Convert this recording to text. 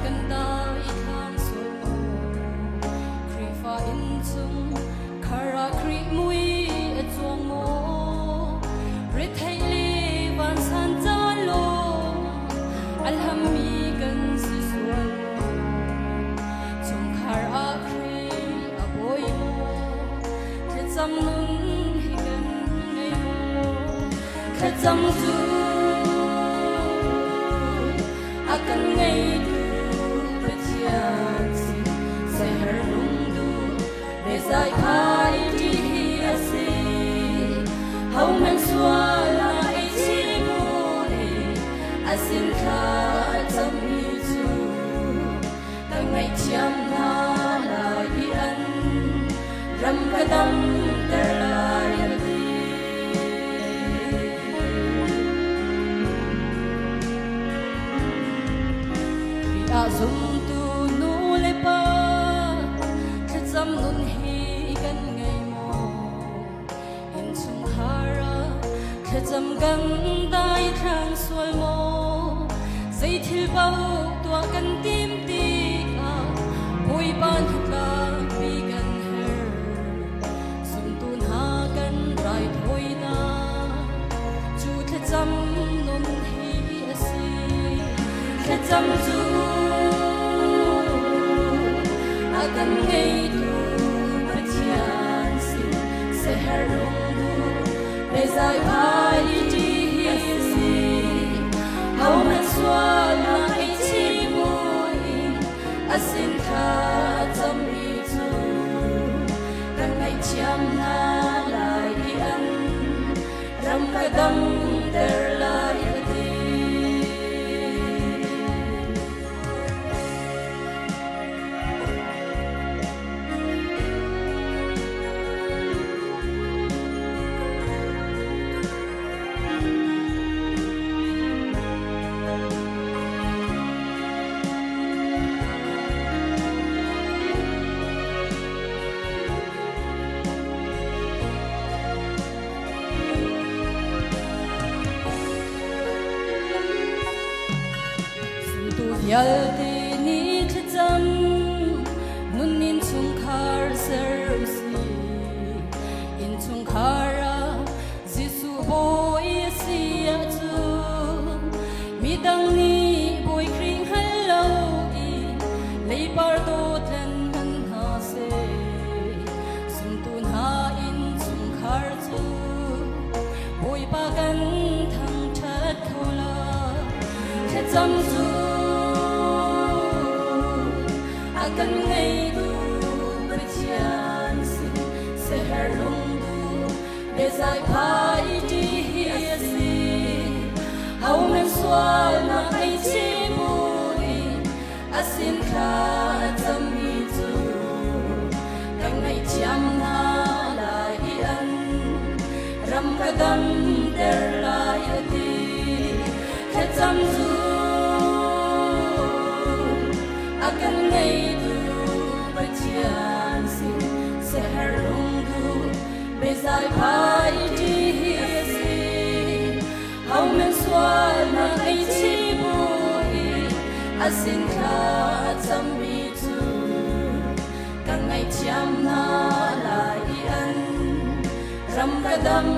กันได้ทางสุดครีฟ้าอินซุงคาราครีมุยจวงโมริทไทลีวันสันจานโลอัลฮัมมีกันสิสวนจงคาราครีอโบยโมแค่จำนุนให้กันไงโมแค่จำจูakan ngaidu berjanji seher nungdu bezai pai di hiasi hau men suala ichimuni asin kha tamitu tangai chiam na lai an ram kadam terlai Zum tu nu le pa khe cham nun hi kan ngai mo in chung hara khe cham gan dai thang sual mo sei thil bau tua kan tim ti ka pui ban la pi kan her sum tun ha kan rai thoi na chu khe cham nun hi asi khe cham chu akan ngaidu berjanji seher nungdu bezai pai di hiasi hau men suala ichimuni asin kha tamitu kan ngai chiam na lai an ram kadam der lai Yalti ni khacham nunin chung khar sersi in chung khara jisu boy sia chu midang ni boy kring hello i lei par do than han ha se sum tun ha in chung khar chu boy pa kan thang that khola khacham chu akan ngaidu berjanji seher nungdu bezai pai di hiasi hau men suala ichimuni asin kha tamitu kan ngai chiam na lai an ram kadam der lai ati khe cham zu akan ngaidu berjanji seher nungdu bezai pai di hiasi hau men suala ichimuni asin kha tamitu kan ngai chiam na lai an ram kadam